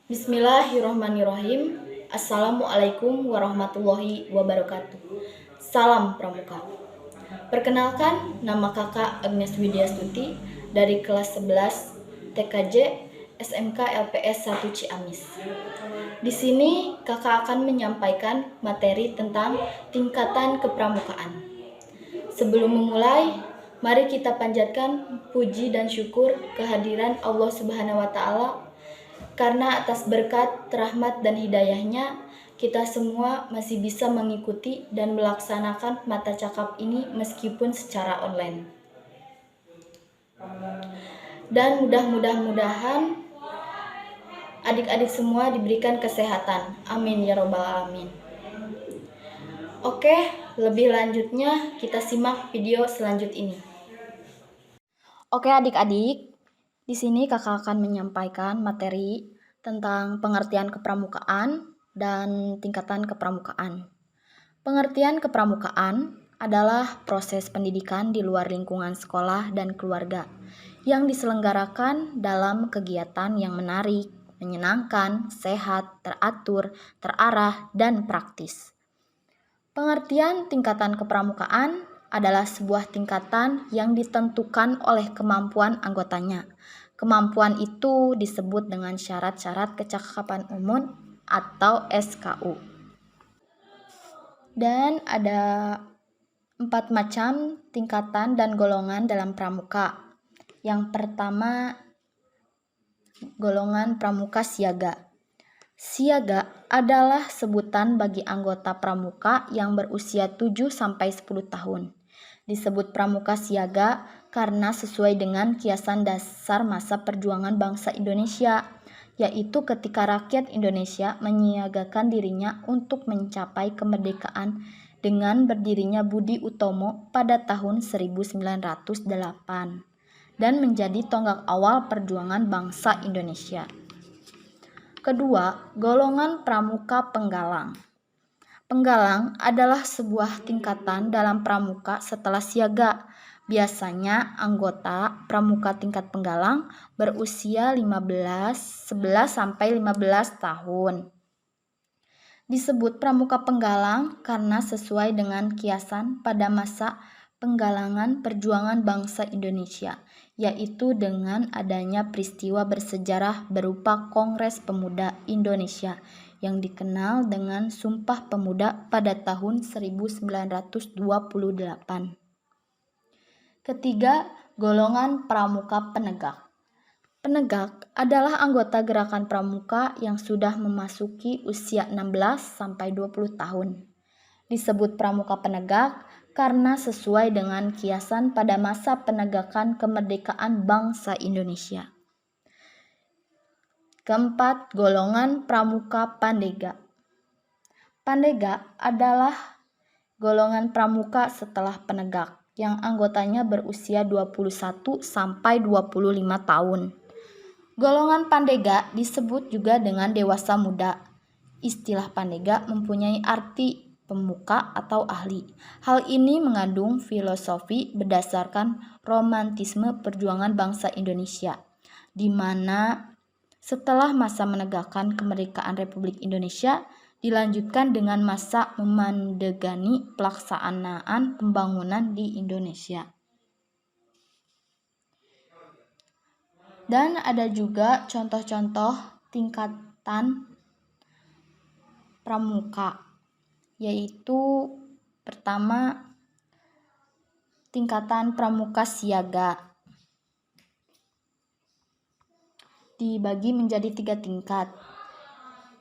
Bismillahirrahmanirrahim. Assalamualaikum warahmatullahi wabarakatuh. Salam Pramuka. Perkenalkan, nama kakak Agnes Widya Stuti dari kelas 11 TKJ SMK LPS 1 Ciamis. Di sini kakak akan menyampaikan materi tentang tingkatan kepramukaan. Sebelum memulai, mari kita panjatkan puji dan syukur kehadiran Allah Subhanahu wa Ta'ala, karena atas berkat, rahmat, dan hidayahnya, kita semua masih bisa mengikuti dan melaksanakan mata cakap ini meskipun secara online. Dan mudah-mudahan adik-adik semua diberikan kesehatan. Amin ya robbal alamin. Oke, lebih lanjutnya kita simak video selanjut ini. Oke adik-adik, di sini kakak akan menyampaikan materi tentang pengertian kepramukaan dan tingkatan kepramukaan. Pengertian kepramukaan adalah proses pendidikan di luar lingkungan sekolah dan keluarga yang diselenggarakan dalam kegiatan yang menarik, menyenangkan, sehat, teratur, terarah, dan praktis. Pengertian tingkatan kepramukaan adalah sebuah tingkatan yang ditentukan oleh kemampuan anggotanya. Kemampuan itu disebut dengan syarat-syarat kecakapan umum atau SKU. Dan ada 4 macam tingkatan dan golongan dalam pramuka. Yang pertama, golongan pramuka siaga. Siaga adalah sebutan bagi anggota pramuka yang berusia 7-10 tahun. Disebut pramuka siaga karena sesuai dengan kiasan dasar masa perjuangan bangsa Indonesia, yaitu ketika rakyat Indonesia menyiagakan dirinya untuk mencapai kemerdekaan dengan berdirinya Budi Utomo pada tahun 1908 dan menjadi tonggak awal perjuangan bangsa Indonesia. Kedua, golongan pramuka penggalang. Penggalang adalah sebuah tingkatan dalam pramuka setelah siaga. Biasanya anggota pramuka tingkat penggalang berusia 11 sampai 15 tahun. Disebut pramuka penggalang karena sesuai dengan kiasan pada masa penggalangan perjuangan bangsa Indonesia, yaitu dengan adanya peristiwa bersejarah berupa Kongres Pemuda Indonesia yang dikenal dengan Sumpah Pemuda pada tahun 1928. Ketiga, golongan pramuka penegak. Penegak adalah anggota gerakan pramuka yang sudah memasuki usia 16-20 tahun. Disebut pramuka penegak karena sesuai dengan kiasan pada masa penegakan kemerdekaan bangsa Indonesia. Keempat, golongan pramuka pandega. Pandega adalah golongan pramuka setelah penegak yang anggotanya berusia 21 sampai 25 tahun. Golongan pandega disebut juga dengan dewasa muda. Istilah pandega mempunyai arti pemuka atau ahli. Hal ini mengandung filosofi berdasarkan romantisme perjuangan bangsa Indonesia, di mana setelah masa menegakkan kemerdekaan Republik Indonesia, dilanjutkan dengan masa memandegani pelaksanaan pembangunan di Indonesia. Dan ada juga contoh-contoh tingkatan pramuka, yaitu pertama, tingkatan pramuka siaga. Dibagi menjadi 3 tingkat,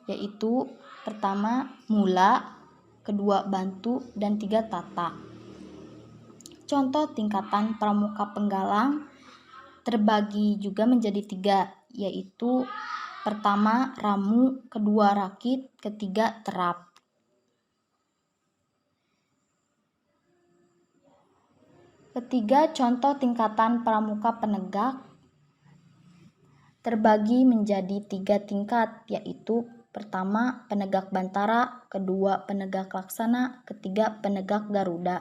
yaitu pertama mula, kedua bantu, dan 3 tata. Contoh tingkatan pramuka penggalang terbagi juga menjadi 3, yaitu pertama ramu, kedua rakit, ketiga terap. Ketiga, contoh tingkatan pramuka penegak terbagi menjadi 3 tingkat, yaitu pertama penegak bantara, kedua penegak laksana, ketiga penegak garuda.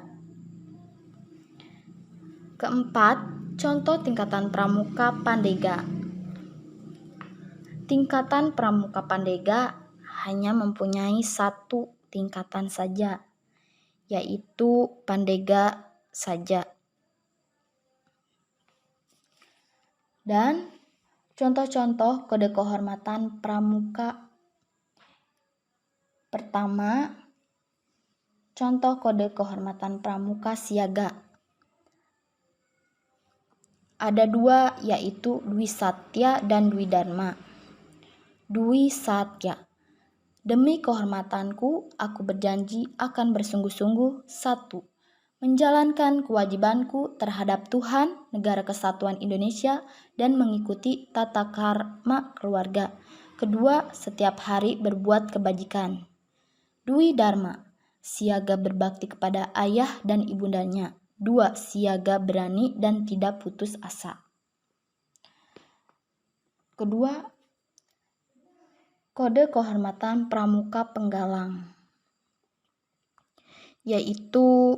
Keempat, contoh tingkatan pramuka pandega Tingkatan Pramuka Pandega hanya mempunyai satu tingkatan saja, yaitu Pandega saja. Dan contoh-contoh kode kehormatan pramuka. Pertama, contoh kode kehormatan pramuka siaga. Ada dua, yaitu Dwi Satya dan Dwi Dharma. Dwi Satya. Demi kehormatanku, aku berjanji akan bersungguh-sungguh. 1. Menjalankan kewajibanku terhadap Tuhan, Negara Kesatuan Indonesia, dan mengikuti tata karma keluarga. Kedua, setiap hari berbuat kebajikan. Dwi Dharma. Siaga berbakti kepada ayah dan ibundanya. 2. Siaga berani dan tidak putus asa. Kedua, kode kehormatan pramuka penggalang, yaitu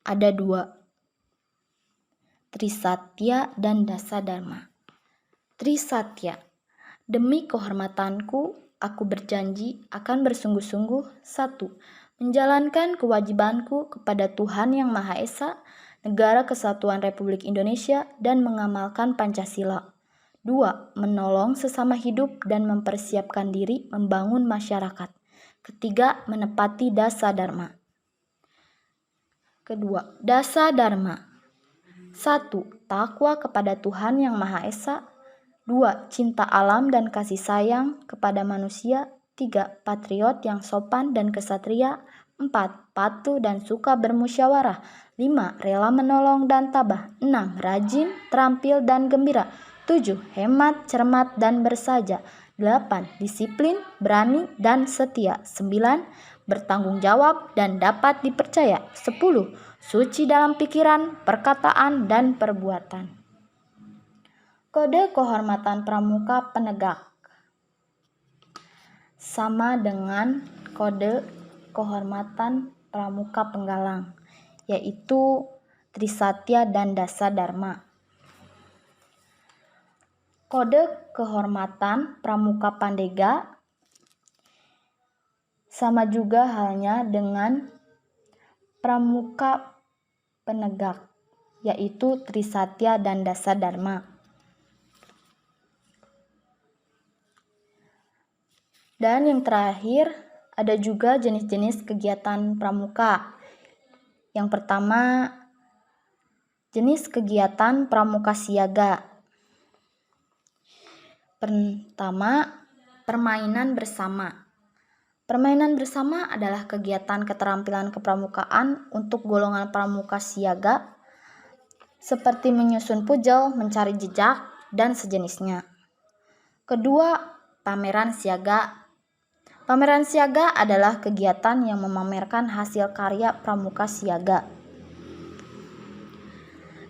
ada 2, Trisatya dan Dasa Dharma. Trisatya. Demi kehormatanku, aku berjanji akan bersungguh-sungguh. 1. Menjalankan kewajibanku kepada Tuhan Yang Maha Esa, Negara Kesatuan Republik Indonesia, dan mengamalkan Pancasila. 2. Menolong sesama hidup dan mempersiapkan diri membangun masyarakat. Ketiga, menepati Dasa Dharma. Kedua, Dasa Dharma. 1. Takwa kepada Tuhan Yang Maha Esa. 2. Cinta alam dan kasih sayang kepada manusia. 3. Patriot yang sopan dan kesatria. 4. Patuh dan suka bermusyawarah. 5. Rela menolong dan tabah. 6. Rajin, terampil, dan gembira. 7. Hemat, cermat, dan bersaja. 8. Disiplin, berani, dan setia. 9. Bertanggung jawab dan dapat dipercaya. 10. Suci dalam pikiran, perkataan, dan perbuatan. Kode kehormatan pramuka penegak sama dengan kode kehormatan pramuka penggalang, yaitu Trisatya dan Dasa Dharma. Kode kehormatan pramuka Pandega sama juga halnya dengan pramuka penegak, yaitu Trisatya dan Dasa Dharma. Dan yang terakhir, ada juga jenis-jenis kegiatan pramuka. Yang pertama, jenis kegiatan pramuka siaga. Pertama, permainan bersama. Permainan bersama adalah kegiatan keterampilan kepramukaan untuk golongan pramuka siaga, seperti menyusun pujel, mencari jejak, dan sejenisnya. Kedua, pameran siaga. Pameran siaga adalah kegiatan yang memamerkan hasil karya pramuka siaga.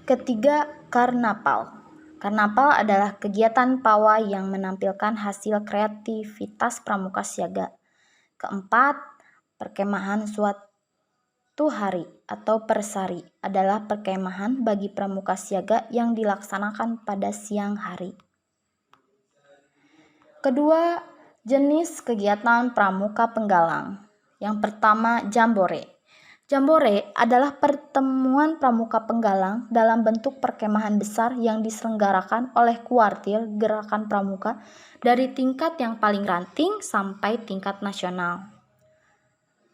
Ketiga, karnaval. Karnaval adalah kegiatan pawai yang menampilkan hasil kreativitas pramuka siaga. Keempat, perkemahan suatu hari atau persari adalah perkemahan bagi pramuka siaga yang dilaksanakan pada siang hari. Kedua, jenis kegiatan pramuka penggalang. Yang pertama, jambore. Jambore adalah pertemuan pramuka penggalang dalam bentuk perkemahan besar yang diselenggarakan oleh kuartil gerakan pramuka dari tingkat yang paling ranting sampai tingkat nasional.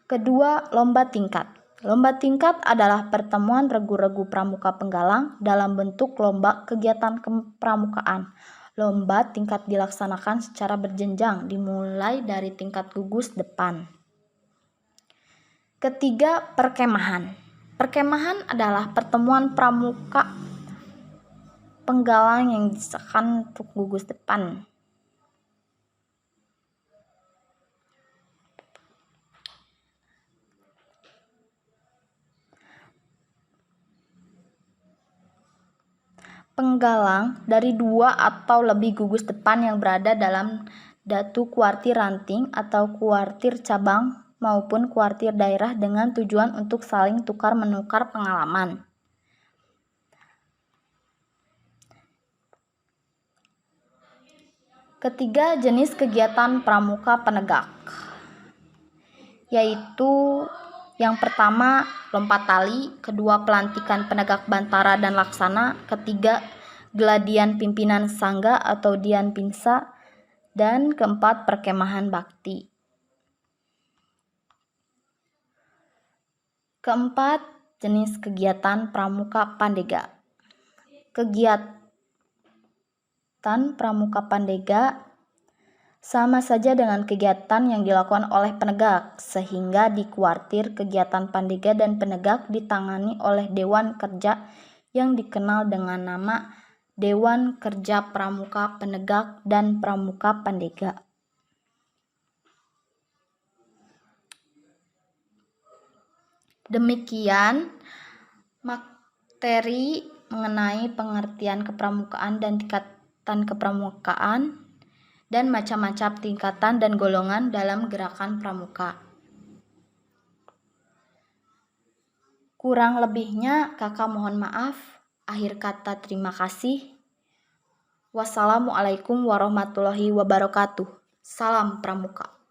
Kedua, lomba tingkat. Lomba tingkat adalah pertemuan regu-regu pramuka penggalang dalam bentuk lomba kegiatan kepramukaan. Lomba tingkat dilaksanakan secara berjenjang, dimulai dari tingkat gugus depan. Ketiga, perkemahan. Perkemahan adalah pertemuan pramuka penggalang yang disahkan untuk gugus depan. Penggalang dari 2 atau lebih gugus depan yang berada dalam datu kuartir ranting atau kuartir cabang maupun kuartir daerah dengan tujuan untuk saling tukar-menukar pengalaman. Ketiga jenis kegiatan pramuka penegak, yaitu yang pertama lompat tali, kedua pelantikan penegak bantara dan laksana, ketiga geladian pimpinan sangga atau dian pinsa, dan keempat perkemahan bakti. Keempat jenis kegiatan pramuka pandega. Kegiatan pramuka pandega sama saja dengan kegiatan yang dilakukan oleh penegak, sehingga di kuartir kegiatan pandega dan penegak ditangani oleh Dewan Kerja yang dikenal dengan nama Dewan Kerja Pramuka Penegak dan Pramuka Pandega. Demikian materi mengenai pengertian kepramukaan dan tingkatan kepramukaan dan macam-macam tingkatan dan golongan dalam gerakan pramuka. Kurang lebihnya kakak mohon maaf. Akhir kata terima kasih. Wassalamualaikum warahmatullahi wabarakatuh. Salam pramuka.